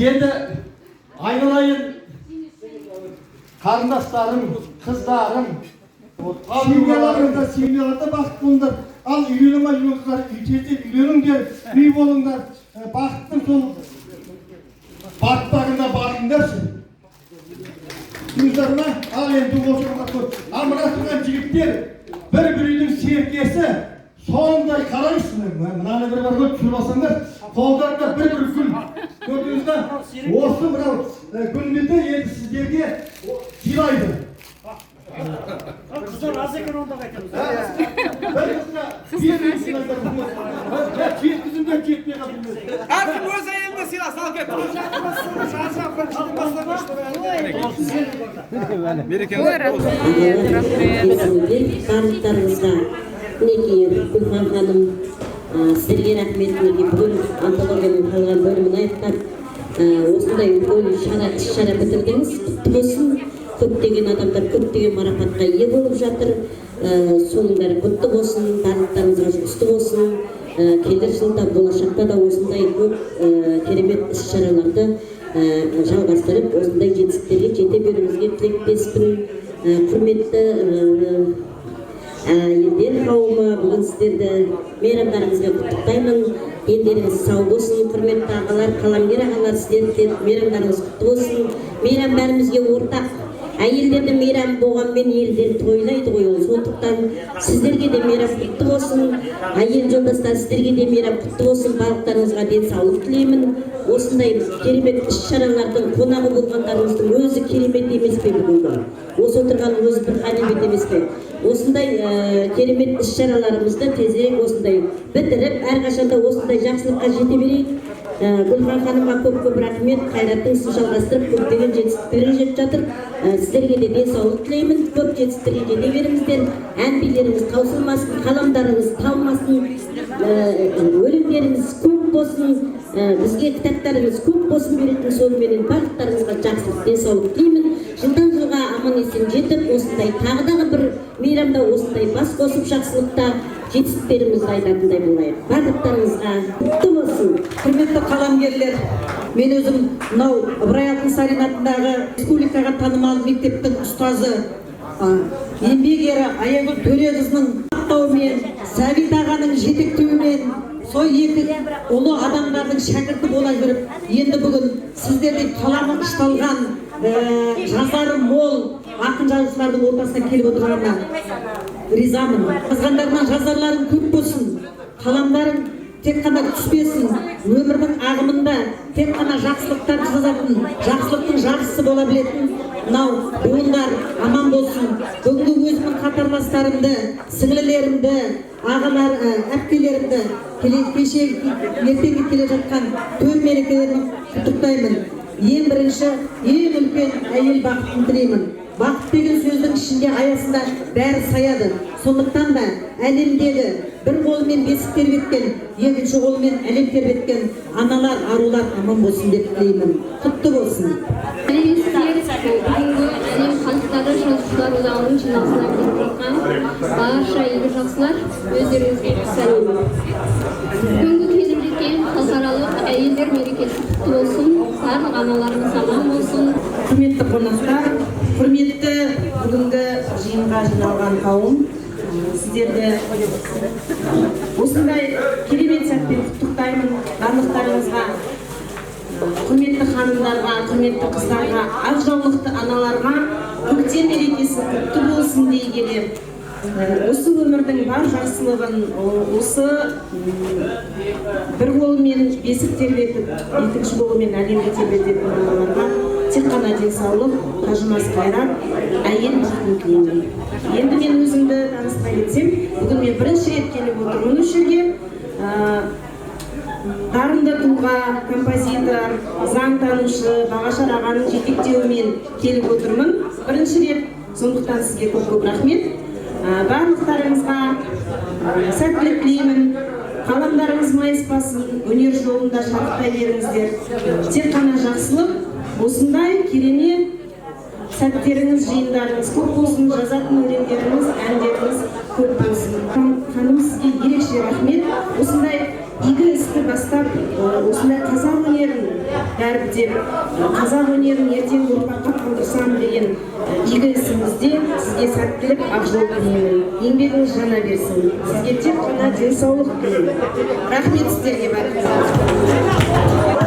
Енді айналайын қарындастарым, қыздарым, семьяларда бақытты болыңдар. Ал үйлене жүрсіңдер, үйленіңдер, үй болыңдар, бақыттың сол бақыттарында барыңдаршы. Туыстарына, ал енді отыруға көп. Ал мына тұрған жігіттер, бір үйдің серкесі, сондай қарайсың. Мынаны бір бар ғой, түсіріп алсаңдар, қолдарында бір гүл. Көрдіңіздер, осы мынау гүлменде енді сіздерге сыйлайды. Қыздар аз екен онда қайтамыз. Бір қызға жеткізімден жетпей қалдыңыз. Әркім өз әйеліне сыйла сал кеп. Барлықтарыңызға мінекей Гүлхан ханым сіздерге рахмет. Мінекей бүгін антологияның қалған бөлімін аяқтап осындай үлкен іс-шара бітірдіңіз. Құтты болсын. Көптеген адамдар көптеген марапатқа ие болып жатыр. Соның бәрі құтты болсын, барлықтарыңызға жұғысты болсын. Келер жылда, болашақта да осындай көп керемет іс-шараларды жалғастырып, осындай жетістіктерге жете беруіңізге тілектеспін. Құрметті елдер қауымы, бүгін сіздерді мейрамдарыңызға құттықтаймын. Дендеріңіз сау болсын. Құрметті ағалар, қаламгер ағалар, сіздерді мейрамдарыңыз құтты болсын. Мейрам бәрімізге ортақ. Әйелдерді мейрам болғанмен елдер тойлайды ғой. Сондықтан сіздерге де мейрам құтты болсын. Әйел жолдастар, сіздерге де мейрам құтты болсын. Барлықтарыңызға денсаулық тілеймін. Осындай керемет іс-шаралардың қонағы болғандарыңыздың өзі керемет емес пе бүгінгі? Осы отырған өзі бір ғанибет емес пе? Осындай керемет іс-шараларымызды тезірек осындай бітіріп, әрқашанда осындай жақсылыққа жете берейік. Гүлхан ханымға көп рахмет. Қайраттың ісін жалғастырып, көптеген жетістіктерге жетіп жатыр. Сіздерге де денсаулық тілеймін. Көп жетістіктерге жете беріңіздер. Ән-билеріңіз таусылмасын, қаламдарыңыз талмасын, өлеңдеріңіз көп болсын, бізге кітаптарыңыз көп болсын беретін. Сонымен барлықтарыңызға жақсылық, денсаулық тілеймін. Жылдан жылға аман есен жетіп, осындай тағыдағы бір мейрамда осындай бас қосып жақсылықта жетістіктерімізді айтатындай болайық. Барлықтарыңызға құтты болсын. Құрметті қаламгерлер, мен өзім мынау Ыбырай Алтынсарин атындағы республикаға танымал мектептің ұстазы, еңбек ері Аягүл Төреқызының бақтауымен, Сәбит ағаның жетектеуімен сол екі ұлы адамдардың шәкірті бола жүріп, енді бүгін сіздердің қаламы ұшталған жазары мол ақын жазушылардың ортасына келіп отырғанына ризамын. Жазғандарынан жазарларың көп болсын, қаламдарың тек қана түспесін, өмірдің ағымында тек қана жақсылықтар жазатын, жақсылықтың жаршысы бола білетін мынау буындар аман болсын. Бүгінгі өзімнің қатарластарымды, сіңлілерімді, ағалар, әпкелерімді кеше ертеңге келе жатқан төл мерекелерін құттықтаймын. Ең бірінші, ең үлкен әйел бақытын тілеймін. Бақыт деген сөздің ішінде аясында бәрі саяды. Сондықтан да әлемдегі бір қолымен бесік тербеткен, екінші қолымен әлем тербеткен аналар, арулар аман болсын деп тілеймін. Құтты болсын. Бүгінгі әлем халықтары жазушылар одағының жиналысына келіп жатқан барша игі жақсылар, өздеріңізге сәлем. Бүгінгі келіп жеткен халықаралық әйелдер мерекесі құтты болсын, барлық аналарымыз аман болсын. Құрметті қонақтар, құрметті бүгінгі жиынға жиналған қауым, сіздерді осындай керемет сәтпен құттықтаймын. Барлықтарыңызға, құрметті ханымдарға, құрметті қыздарға, ақжаулықты аналарға көктем мерекесі құтты болсын дей келе, осы өмірдің бар жақсылығын, осы бір қолымен бесік тербетіп, екінші қолымен әлемді тербететін аналарға тек қана денсаулық, қажымас қайрат, әйел бақытын тілеймін. Енді мен өзімді таныстыра кетсем, бүгін мен бірінші рет келіп отырмын осы жерге. Дарынды тұлға, композитор, заңтанушы Бағашар ағаның жетектеуімен келіп отырмын. Бірінші рет, сондықтан сізге көп рахмет. Барлықтарыңызға сәттілік тілеймін. Қаламдарыңыз майыспасын, өнер жолында шарықтай беріңіздер. Тек қана жақсылық, осындай керемет сәттеріңіз, жиындарыңыз көп болсын, жазатын өлеңдеріңіз, әндеріңіз көп болсын. Ханым, сізге ерекше рахмет. Осындай игі істі бастап, осындай қазақ өнерін дәріптеп қазақ өнерін ертеңгі ұрпаққа қалдырсам деген игі ісіңізде сізге сәттілік, ақ жол тілеймін. Еңбегіңіз жана берсін. Сізге тек қана денсаулық тілеймін. Рахмет сіздерге бәріңізге.